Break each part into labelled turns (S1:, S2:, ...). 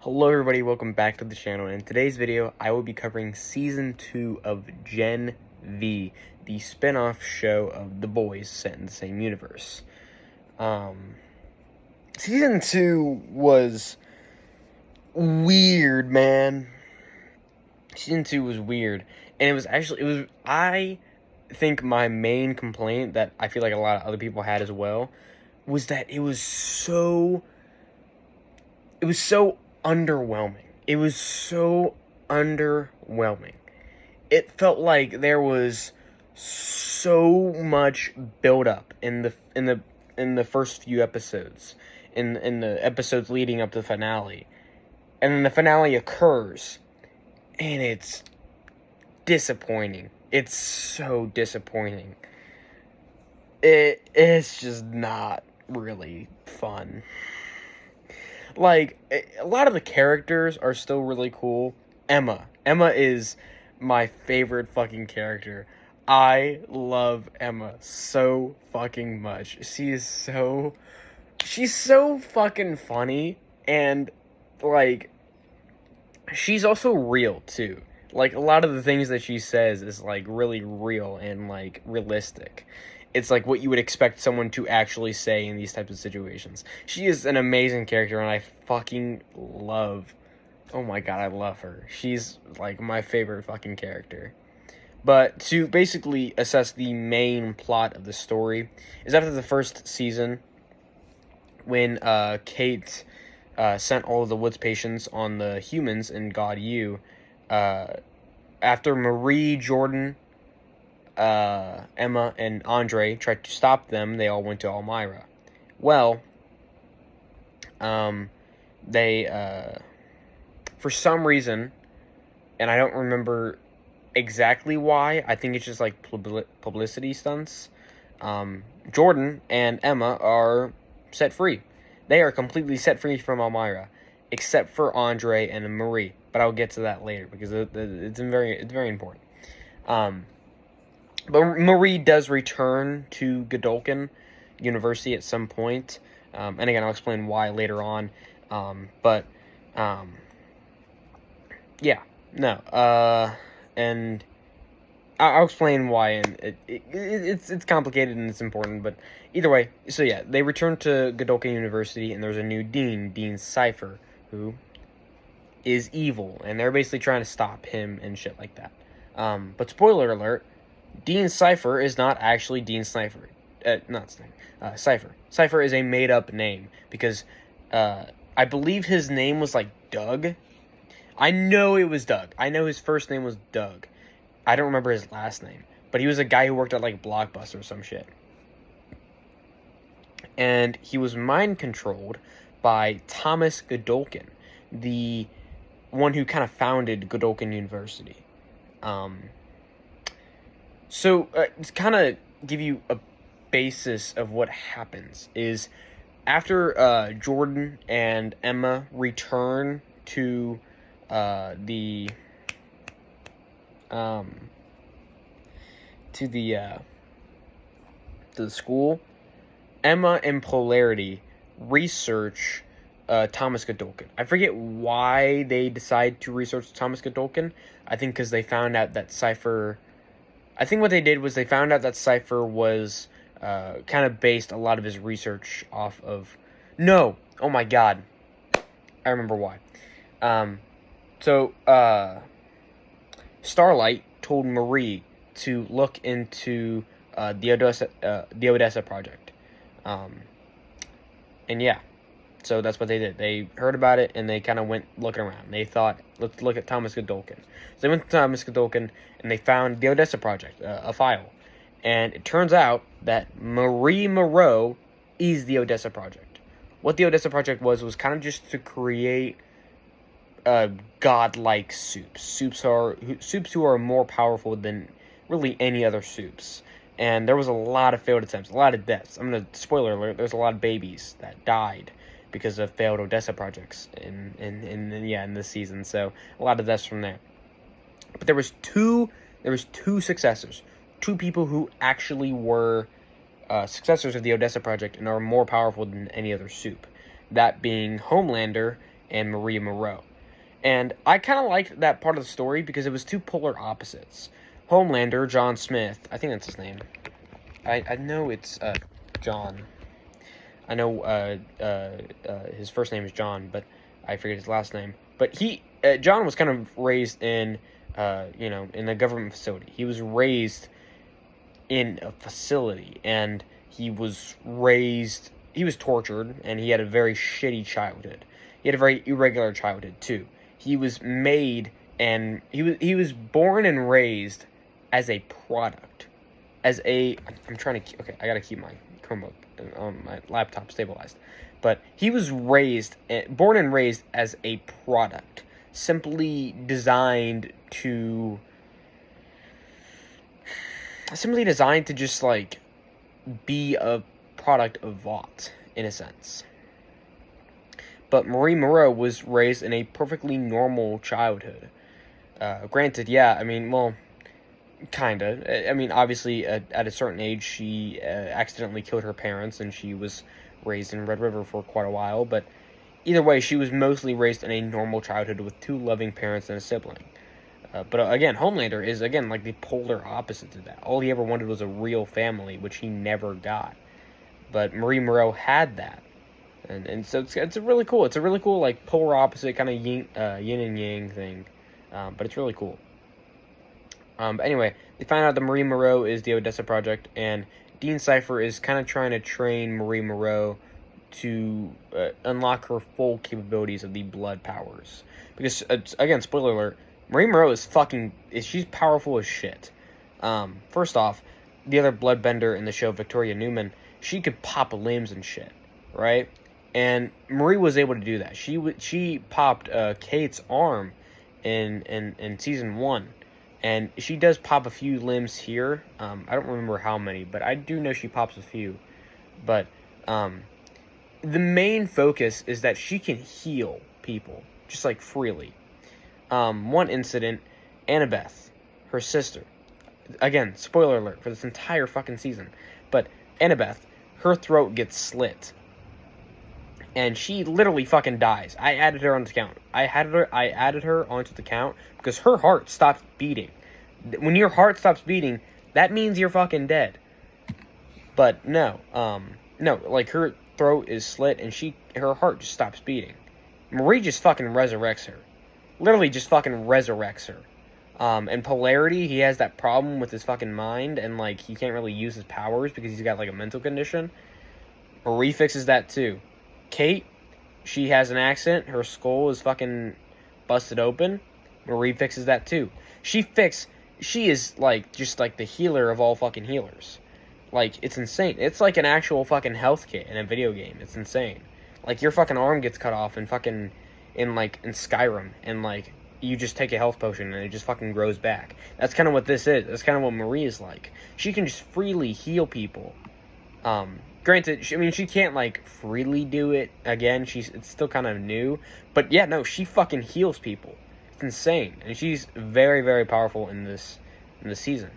S1: Hello everybody, welcome back to the channel. In today's video, I will be covering Season 2 of Gen V, the spin-off show of The Boys set in the same universe. Season 2 was weird, man. Season 2 was weird. And I think my main complaint that I feel like a lot of other people had as well was that it was so underwhelming. It was so underwhelming. It felt like there was so much build up in the first few episodes, in the episodes leading up to the finale. And then the finale occurs and it's disappointing. It's so disappointing. It's just not really fun. Like, a lot of the characters are still really cool. Emma is my favorite fucking character. I love Emma so fucking much. She's so fucking funny, and, like, she's also real, too. Like, a lot of the things that she says is, like, really real and, like, realistic. It's like what you would expect someone to actually say in these types of situations. She is an amazing character, and I fucking love... Oh my god, I love her. She's, like, my favorite fucking character. But to basically assess the main plot of the story is after the first season, when Kate sent all of the Woods patients on the humans in God U, after Marie, Jordan, Emma, and Andre tried to stop them, they all went to Elmira. Well, they, for some reason, and I don't remember exactly why, I think it's just like publicity stunts, Jordan and Emma are set free. They are completely set free from Elmira, except for Andre and Marie, but I'll get to that later, because it's very important. But Marie does return to Godolphin University at some point. And again, I'll explain why later on. Yeah, no. And I'll explain why, and it's complicated and it's important, but either way. So yeah, they return to Godolphin University, and there's a new dean, Dean Cypher, who is evil, and they're basically trying to stop him and shit like that. But spoiler alert, Dean Cypher is not actually Dean Cypher. Cypher. Cypher is a made-up name, because I believe his name was, like, Doug. I know it was Doug. I know his first name was Doug. I don't remember his last name. But he was a guy who worked at, like, Blockbuster or some shit. And he was mind-controlled by Thomas Godolphin, the one who kind of founded Godolphin University. So, to kind of give you a basis of what happens is, after Jordan and Emma return to the school, Emma and Polarity research Thomas Godolphin. I forget why they decide to research Thomas Godolphin. I think because they found out that Cypher... I think what they did was they found out that Cypher was kind of based a lot of his research off of... No! Oh my god. I remember why. Starlight told Marie to look into the Odessa Project. And yeah. So that's what they did. They heard about it, and they kind of went looking around. They thought, let's look at Thomas Godolphin. So they went to Thomas Godolphin, and they found the Odessa Project, a file. And it turns out that Marie Moreau is the Odessa Project. What the Odessa Project was kind of just to create godlike soups. Soups who are more powerful than really any other soups. And there was a lot of failed attempts, a lot of deaths. I'm going to, spoiler alert, there's a lot of babies that died because of failed Odessa projects in this season. So a lot of deaths from there. But there was two successors, two people who actually were successors of the Odessa project and are more powerful than any other soup. That being Homelander and Maria Moreau. And I kind of liked that part of the story because it was two polar opposites. Homelander, John Smith, I think that's his name. I know it's John. I know his first name is John, but I forget his last name. But John was kind of raised in, in a government facility. He was raised in a facility, and he was tortured, and he had a very shitty childhood. He had a very irregular childhood, too. He was made, and he was born and raised as a product. I'm trying to, okay, I gotta keep my Chromebook on my laptop stabilized. But he was born and raised as a product, simply designed to just, like, be a product of Vought, in a sense. But Marie Moreau was raised in a perfectly normal childhood. Granted, yeah, I mean, well, kinda. I mean, obviously, at a certain age, she accidentally killed her parents, and she was raised in Red River for quite a while, but either way, she was mostly raised in a normal childhood with two loving parents and a sibling. But again, Homelander is, again, like the polar opposite to that. All he ever wanted was a real family, which he never got. But Marie Moreau had that. And so it's a really cool, like, polar opposite kind of yin and yang thing. But it's really cool. But anyway, they find out that Marie Moreau is the Odessa Project, and Dean Cypher is kind of trying to train Marie Moreau to unlock her full capabilities of the blood powers. Because, again, spoiler alert, Marie Moreau she's powerful as shit. First off, the other bloodbender in the show, Victoria Newman, she could pop limbs and shit, right? And Marie was able to do that. She popped Kate's arm in season 1. And she does pop a few limbs here. I don't remember how many, but I do know she pops a few. But the main focus is that she can heal people, just like freely. One incident, Annabeth, her sister. Again, spoiler alert for this entire fucking season. But Annabeth, her throat gets slit. And she literally fucking dies. I added her onto the count. I added her onto the count because her heart stopped beating. When your heart stops beating, that means you're fucking dead. But no, like her throat is slit and her heart just stops beating. Marie just fucking resurrects her. Literally just fucking resurrects her. And Polarity, he has that problem with his fucking mind and, like, he can't really use his powers because he's got, like, a mental condition. Marie fixes that too. Kate, she has an accident. Her skull is fucking busted open. Marie fixes that too. She is, like, just, like, the healer of all fucking healers. Like, it's insane. It's like an actual fucking health kit in a video game. It's insane. Like, your fucking arm gets cut off in Skyrim, and, like, you just take a health potion and it just fucking grows back. That's kind of what this is. That's kind of what Marie is like. She can just freely heal people. Granted, she can't, like, freely do it. Again, it's still kind of new. But, yeah, no, she fucking heals people. It's insane. And she's very, very powerful in this season.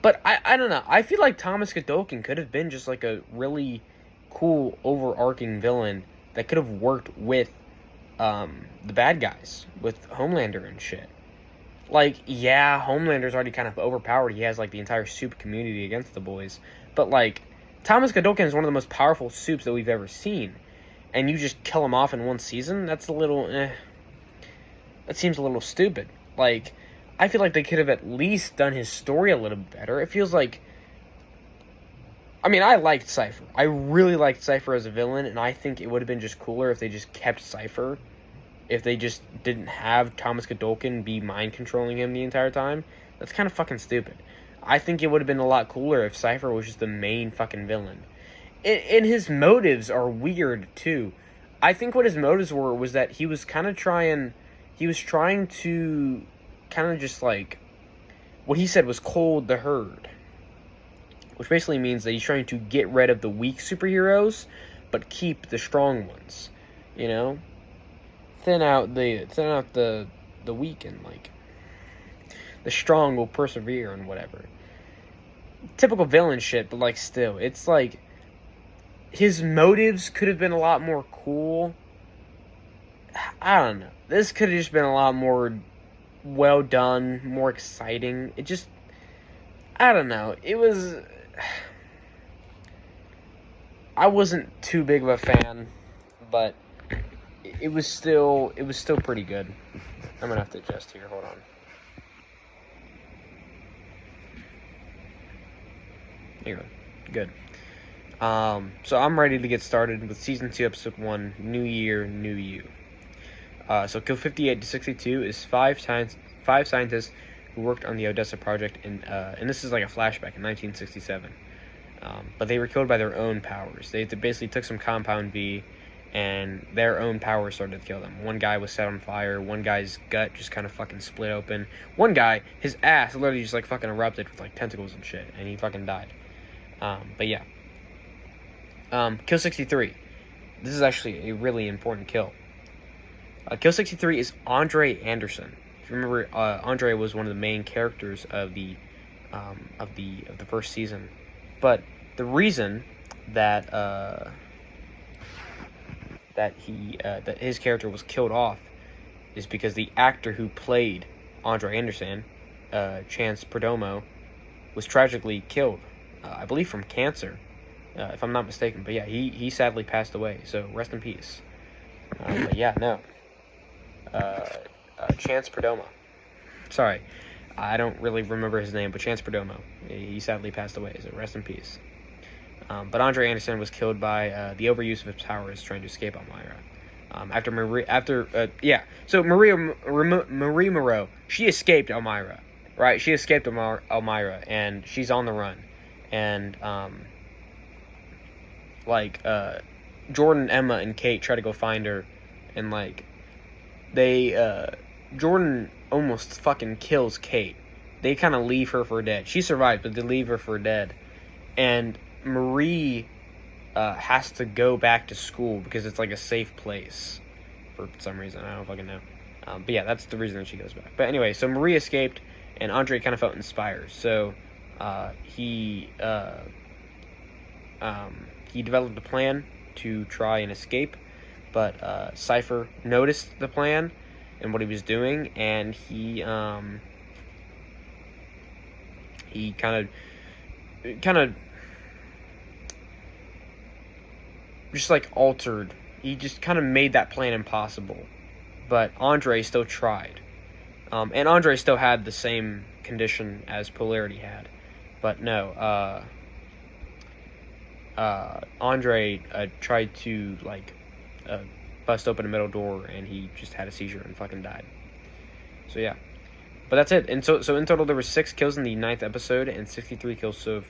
S1: But, I don't know. I feel like Thomas Godolkin could have been just, like, a really cool, overarching villain that could have worked with the bad guys, with Homelander and shit. Like, yeah, Homelander's already kind of overpowered. He has, like, the entire Soup community against the boys. But, like, Thomas Godolkin is one of the most powerful Soups that we've ever seen. And you just kill him off in one season? That's a little, that seems a little stupid. Like, I feel like they could have at least done his story a little better. It feels like, I liked Cypher. I really liked Cypher as a villain, and I think it would have been just cooler if they just kept Cypher. If they just didn't have Thomas Godolkin be mind-controlling him the entire time. That's kind of fucking stupid. I think it would have been a lot cooler if Cypher was just the main fucking villain. And his motives are weird, too. I think what his motives were was that he was trying to kind of just, like, what he said was cold the herd. Which basically means that he's trying to get rid of the weak superheroes, but keep the strong ones. You know? Thin out the weak, and, like, the strong will persevere and whatever. Typical villain shit, but, like, still. It's like, his motives could have been a lot more cool I don't know. This could have just been a lot more well done, more exciting. It just, I don't know. It was, I wasn't too big of a fan, but it was still pretty good. I'm gonna have to adjust here. Hold on. Here we go. Good. So I'm ready to get started with Season 2, Episode 1, New Year, New You. So Kill 58 to 62 is five scientists who worked on the Odessa project, and this is like a flashback in 1967. But they were killed by their own powers. They basically took some Compound V, and their own powers started to kill them. One guy was set on fire. One guy's gut just kind of fucking split open. One guy, his ass literally just like fucking erupted with like tentacles and shit, and he fucking died. But yeah. Kill 63. This is actually a really important kill. Kill 63 is Andre Anderson. If you remember, Andre was one of the main characters of the first season. But the reason that that his character was killed off is because the actor who played Andre Anderson, Chance Perdomo, was tragically killed. I believe from cancer, if I'm not mistaken. But yeah, he sadly passed away. So rest in peace. But yeah, no. Chance Perdomo. Sorry, I don't really remember his name, but Chance Perdomo. He sadly passed away, so rest in peace. But Andre Anderson was killed by the overuse of his powers trying to escape Elmira. So Marie Moreau, she escaped Elmira, right? She escaped Elmira, and she's on the run. And Jordan, Emma, and Kate try to go find her, and Jordan almost fucking kills Kate. They kind of leave her for dead. She survived, but they leave her for dead. And Marie has to go back to school because it's like a safe place for some reason. I don't fucking know. But yeah, that's the reason that she goes back. But anyway, so Marie escaped, and Andre kind of felt inspired. So he developed a plan to try and escape. But Cypher noticed the plan and what he was doing, and he kind of just like altered. He just kind of made that plan impossible. But Andre still tried. And Andre still had the same condition as Polarity had. But no, Andre tried to bust open a metal door, and he just had a seizure and fucking died. So yeah. But that's it. And so in total there were 6 kills in the 9th episode and 63 kills for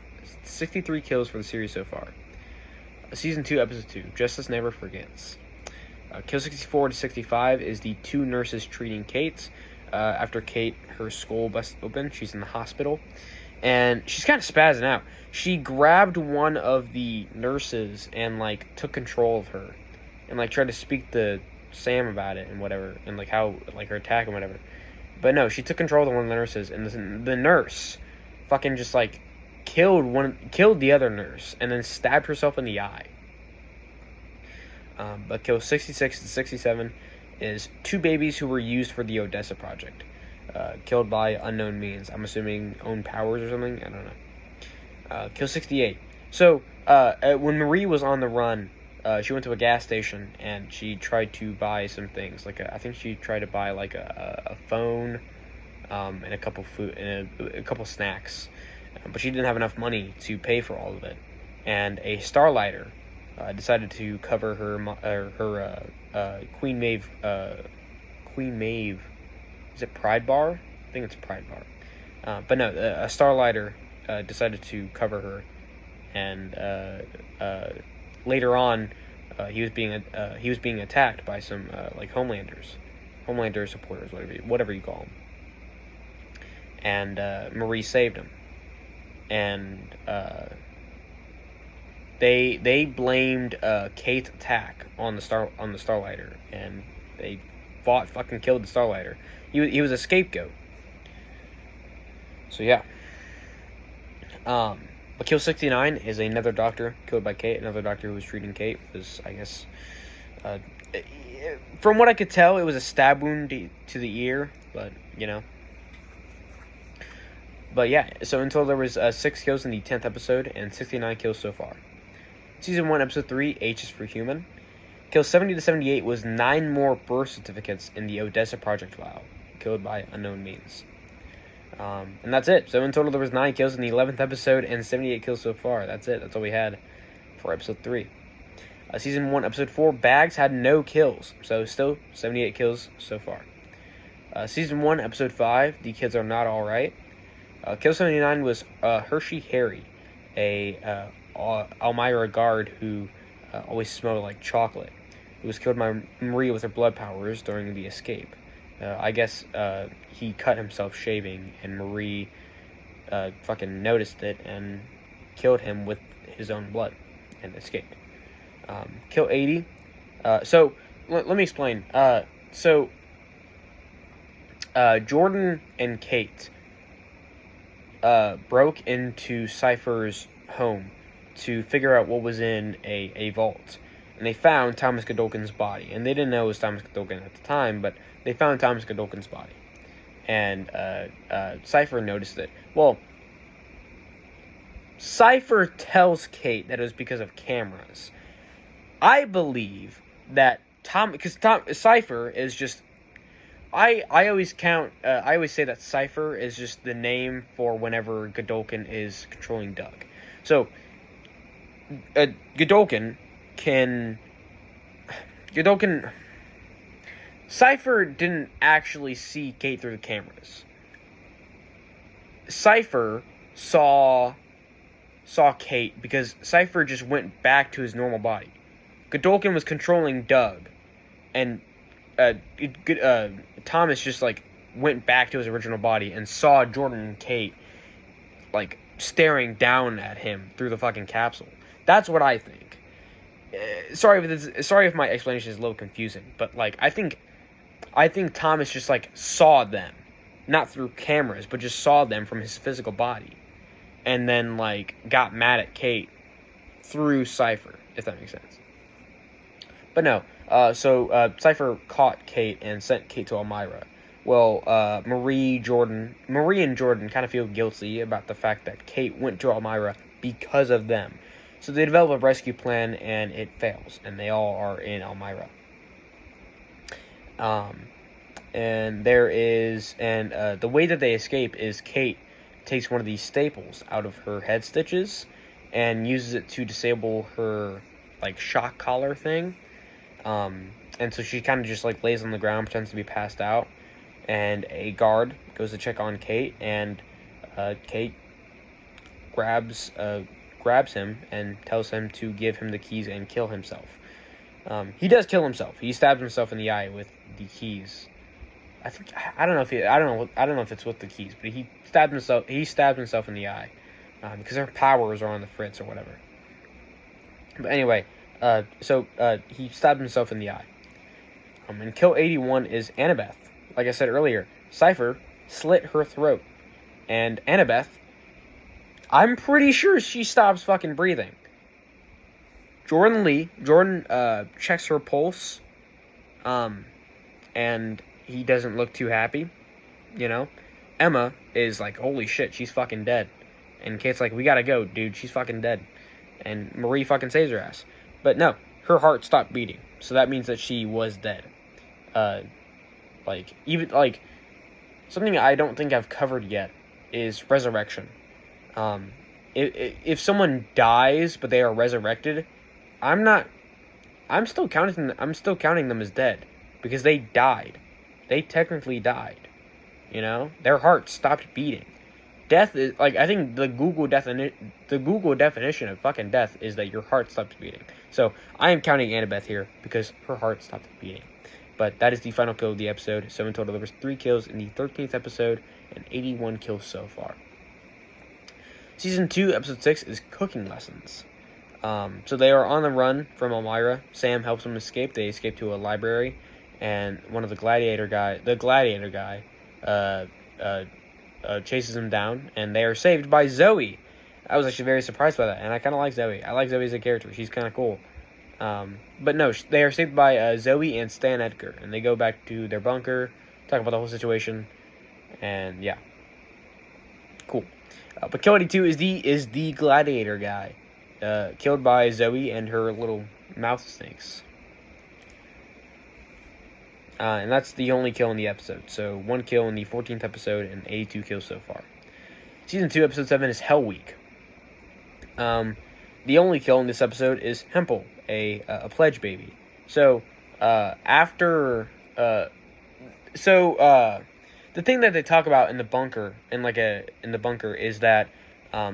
S1: the series so far. Season 2, Episode 2, Justice Never Forgets. Kill 64 to 65 is the 2 nurses treating Kate. After Kate, her skull busted open, she's in the hospital. And she's kind of spazzing out. She grabbed one of the nurses and took control of her. And tried to speak to Sam about it and whatever. And how her attack and whatever. But no, she took control of one of the nurses. And the nurse fucking just killed the other nurse and then stabbed herself in the eye. But kill 66 to 67 is 2 babies who were used for the Odessa project, killed by unknown means. I'm assuming own powers or something. I don't know. Kill 68. So when Marie was on the run, she went to a gas station and she tried to buy some things. I think she tried to buy a phone, and a couple food and a couple snacks. But she didn't have enough money to pay for all of it, and a Starlighter decided to cover her Queen Maeve. Is it Pride Bar? I think it's Pride Bar. But no, a Starlighter decided to cover her, and later on, he was being attacked by some Homelander supporters, whatever you call them, and Marie saved him. And they blamed Kate's attack on the Starlighter, and they fucking killed the Starlighter. He was a scapegoat. So yeah. But Kill 69 is another doctor killed by Kate. Another doctor who was treating Kate was, I guess, from what I could tell, it was a stab wound to the ear, but, you know. But yeah, so in total there was 6 kills in the 10th episode and 69 kills so far. Season 1, Episode 3, H is for Human. Kills 70 to 78 was 9 more birth certificates in the Odessa Project file, killed by unknown means. And that's it. So in total there was 9 kills in the 11th episode and 78 kills so far. That's it. That's all we had for Episode 3. Season 1, Episode 4, Bags had no kills, so still 78 kills so far. Season 1, Episode 5, The Kids Are Not Alright. Kill 79 was Hershey Harry, a Elmira guard who always smelled like chocolate. He was killed by Marie with her blood powers during the escape. I guess he cut himself shaving, and Marie fucking noticed it and killed him with his own blood and escaped. Kill 80. So let me explain. Jordan and Kate broke into Cypher's home to figure out what was in a vault. And they found Thomas Godolkin's body. And they didn't know it was Thomas Godolkin at the time, but they found Thomas Godolkin's body. And Cypher noticed it. Well, Cypher tells Kate that it was because of cameras. I believe that Cypher is just... I always say that Cypher is just the name for whenever Godolkin is controlling Doug. So, Cypher didn't actually see Kate through the cameras. Cypher saw Kate because Cypher just went back to his normal body. Godolkin was controlling Doug, and Thomas just like went back to his original body and saw Jordan and Kate like staring down at him through the fucking capsule. That's what I think. Sorry if my explanation is a little confusing, but like I think Thomas just like saw them, not through cameras, but just saw them from his physical body, and then like got mad at Kate through Cypher, if that makes sense. But no, Cypher caught Kate and sent Kate to Elmira. Well, Marie and Jordan kind of feel guilty about the fact that Kate went to Elmira because of them. So they develop a rescue plan, and it fails, and they all are in Elmira. And the way that they escape is Kate takes one of these staples out of her head stitches and uses it to disable her like shock collar thing. And so she kind of just like lays on the ground, pretends to be passed out, and a guard goes to check on Kate, and Kate grabs him and tells him to give him the keys and kill himself. He does kill himself. He stabs himself in the eye with the keys. I don't know if it's with the keys, but he stabbed himself in the eye because her powers are on the fritz or whatever. But anyway, so he stabbed himself in the eye. And kill 81 is Annabeth. Like I said earlier, Cypher slit her throat, and Annabeth, I'm pretty sure she stops fucking breathing. Jordan checks her pulse, and he doesn't look too happy, you know. Emma is like, holy shit, she's fucking dead. And Kate's like, we gotta go, dude, she's fucking dead. And Marie fucking saves her ass. But no, her heart stopped beating, so that means that she was dead. Something I don't think I've covered yet is resurrection. If someone dies but they are resurrected, I'm still counting them as dead because they died. They technically died. You know, their heart stopped beating. Death is like, I think the Google definition of fucking death is that your heart stops beating. So I am counting Annabeth here because her heart stopped beating. But that is the final kill of the episode. So in total, there was 3 kills in the 13th episode and 81 kills so far. Season 2, Episode 6 is Cooking Lessons. So they are on the run from Elmira. Sam helps them escape. They escape to a library, and one of the gladiator guy, chases them down, and they are saved by Zoe. I was actually very surprised by that, and I kind of like Zoe. I like Zoe as a character. She's kind of cool. But no, they are saved by Zoe and Stan Edgar, and they go back to their bunker, talk about the whole situation, and yeah, cool. But Kill 82 is the gladiator guy, killed by Zoe and her little mouth snakes. And that's the only kill in the episode. So 1 kill in the 14th episode and 82 kills so far. Season 2, episode 7 is Hell Week. The only kill in this episode is Hempel, a pledge baby. So, the thing that they talk about in the bunker, in the bunker, is that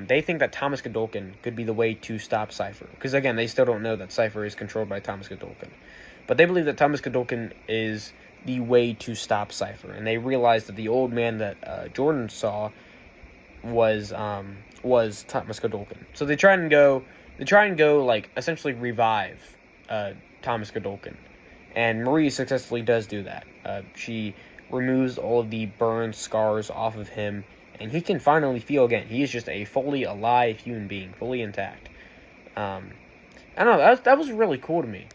S1: they think that Thomas Godolkin could be the way to stop Cypher. Because again, they still don't know that Cypher is controlled by Thomas Godolkin. But they believe that Thomas Godolkin is the way to stop Cypher. And they realize that the old man that Jordan saw was Thomas Godolkin. So they try and go like essentially revive Thomas Godolkin. And Marie successfully does do that. She removes all of the burn scars off of him, and he can finally feel again. He is just a fully alive human being, fully intact. I don't know, that was really cool to me.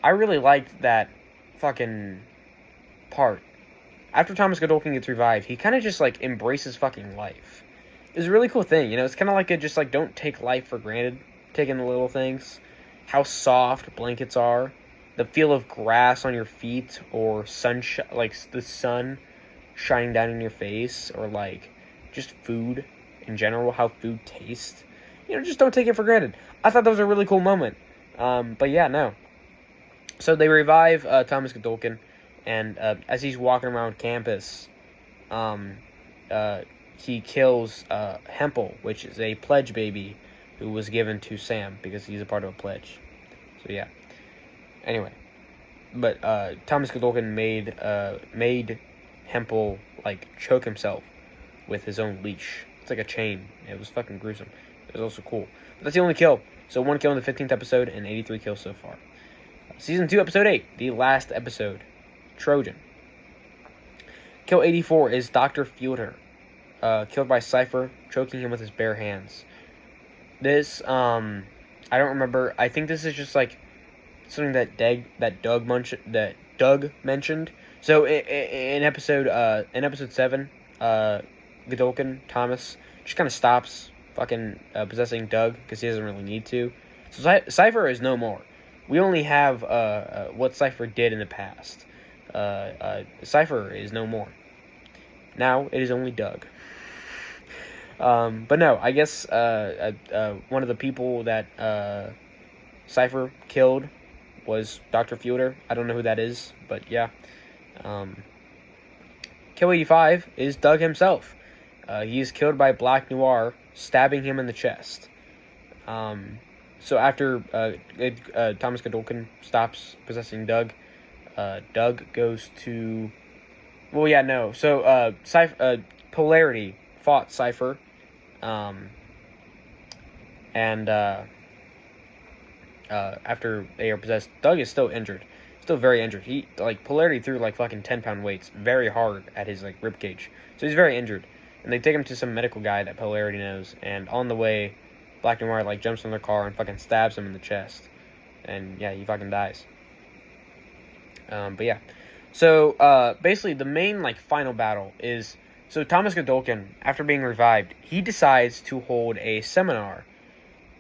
S1: I really liked that fucking part. After Thomas Godolkin gets revived, he kind of just like embraces fucking life. It's a really cool thing, you know. It's kind of like just like don't take life for granted. Taking the little things, how soft blankets are, the feel of grass on your feet, or sunshine, like the sun shining down in your face, or like just food in general, how food tastes. You know, just don't take it for granted. I thought that was a really cool moment. But yeah, no. So they revive Thomas Godolkin, and as he's walking around campus, he kills Hempel, which is a pledge baby who was given to Sam because he's a part of a pledge. So yeah. Anyway, but Thomas Godolkin made Hempel like choke himself with his own leash. It's like a chain. It was fucking gruesome. It was also cool. But that's the only kill. So 1 kill in the 15th episode and 83 kills so far. Season 2, episode 8, the last episode, Trojan. Kill 84 is Dr. Fielder, killed by Cypher, choking him with his bare hands. This, I don't remember. I think this is just like something that Doug mentioned. So in episode 7, Godolkin Thomas just kind of stops fucking possessing Doug because he doesn't really need to. So Cypher is no more. We only have what Cypher did in the past. Cypher is no more. Now it is only Doug. But no, I guess one of the people that Cypher killed was Dr. Fielder. I don't know who that is, but yeah. Kill 85 is Doug himself. He is killed by Black Noir, stabbing him in the chest. So after Thomas Godolkin stops possessing Doug, Doug goes to... Well, yeah, no. So Polarity fought Cypher. After they are possessed, Doug is still injured. Still very injured. He, like, Polarity threw, like, fucking 10-pound weights very hard at his, like, ribcage. So he's very injured. And they take him to some medical guy that Polarity knows. And on the way, Black Noir, like, jumps in their car and fucking stabs him in the chest. And, yeah, he fucking dies. But, yeah. So, basically, the main, like, final battle is... So, Thomas Godolkin, after being revived, he decides to hold a seminar.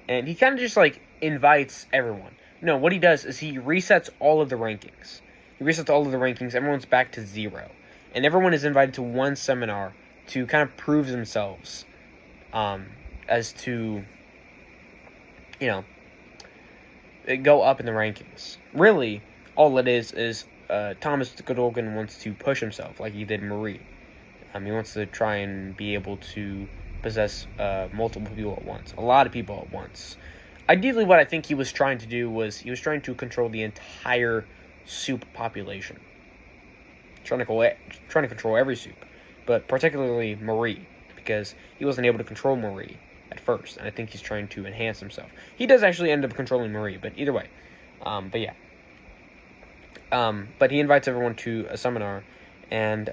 S1: And he kind of just, like, invites everyone. No, what he does is he resets all of the rankings. Everyone's back to 0. And everyone is invited to one seminar to kind of prove themselves as to, you know, go up in the rankings. Really, all it is Thomas Godolkin wants to push himself like he did Marie. He wants to try and be able to possess multiple people at once. A lot of people at once. Ideally, what I think he was trying to do was he was trying to control the entire soup population. Trying to control every soup. But particularly Marie, because he wasn't able to control Marie at first. And I think he's trying to enhance himself. He does actually end up controlling Marie, but either way. But yeah. But he invites everyone to a seminar, and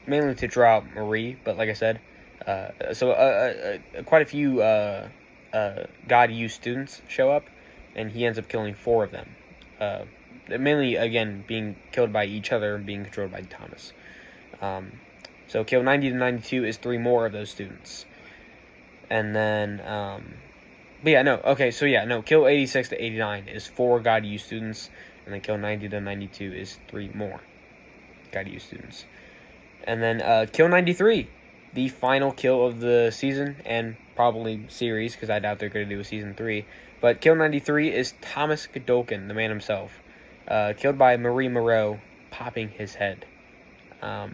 S1: mainly to draw out Marie, but like I said, quite a few God U students show up, and he ends up killing 4 of them. Mainly, again, being killed by each other and being controlled by Thomas. So kill 90 to 92 is 3 more of those students. And then, but yeah, no, okay, so yeah, no, kill 86 to 89 is 4 God U students, and then kill 90 to 92 is 3 more God U students. And then kill 93, the final kill of the season, and probably series, because I doubt they're going to do a season 3. But kill 93 is Thomas Godolkin, the man himself, killed by Marie Moreau, popping his head. So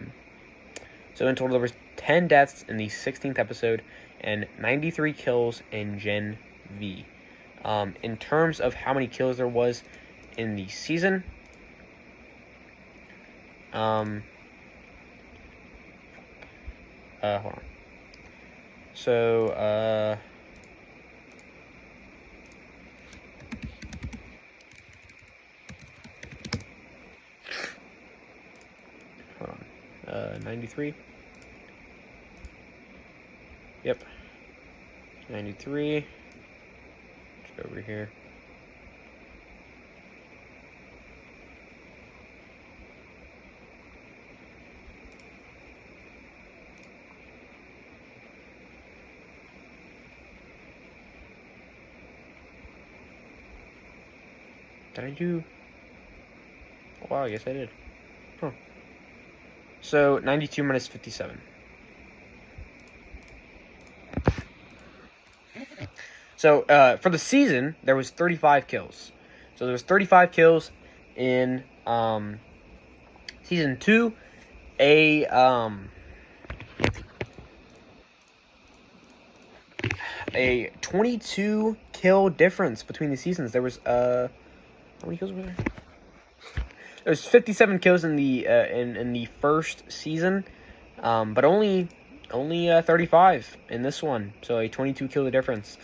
S1: in total, there was 10 deaths in the 16th episode, and 93 kills in Gen V. In terms of how many kills there was in the season, hold on. So, hold on. 93. Yep. 93. Let's go over here. Did I do? Oh, wow, I guess I did. Huh. So, 92 minus 57. So, for the season, there was 35 kills. So, there was 35 kills in season 2. A 22 kill difference between the seasons. There was how many kills were there? There was 57 kills in the in the first season, but only 35 in this one. So a 22 kill difference.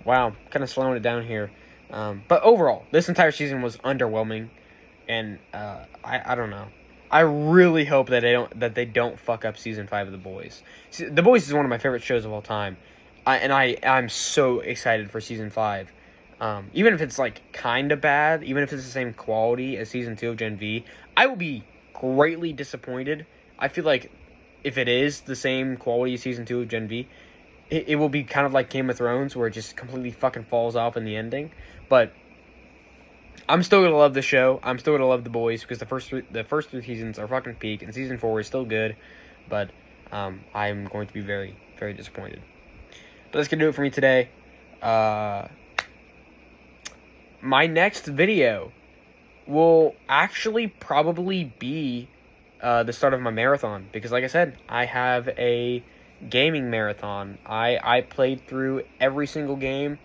S1: Wow, kind of slowing it down here. But overall, this entire season was underwhelming, and I don't know. I really hope that they don't fuck up season 5 of The Boys. The Boys is one of my favorite shows of all time. I'm so excited for season 5. Even if it's like kind of bad, even if it's the same quality as season 2 of Gen V, I will be greatly disappointed. I feel like if it is the same quality as season 2 of Gen V, it will be kind of like Game of Thrones, where it just completely fucking falls off in the ending. But I'm still gonna love the show. I'm still gonna love The Boys, because the first 3 seasons are fucking peak, and season 4 is still good. But I'm going to be very, very disappointed. But that's gonna do it for me today. My next video will actually probably be the start of my marathon, because like I said, I have a gaming marathon. I played through every single game,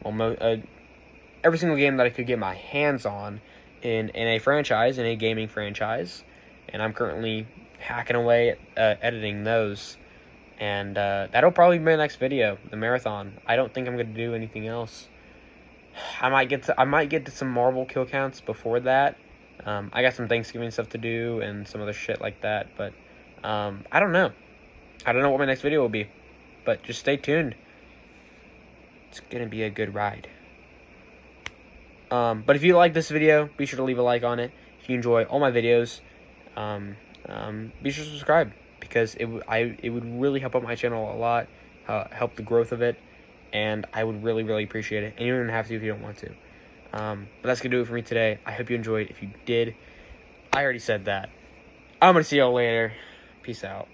S1: every single game that I could get my hands on in a franchise, in a gaming franchise, and I'm currently hacking away at editing those. And that'll probably be my next video, the marathon. I don't think I'm gonna do anything else. I might get to some Marvel kill counts before that. I got some Thanksgiving stuff to do and some other shit like that, but I don't know. I don't know what my next video will be, but just stay tuned. It's gonna be a good ride. But if you like this video, be sure to leave a like on it. If you enjoy all my videos, be sure to subscribe, because it would really help out my channel a lot, help the growth of it, and I would really, really appreciate it. And you don't have to if you don't want to. But that's gonna do it for me today. I hope you enjoyed. If you did, I already said that. I'm gonna see y'all later. Peace out.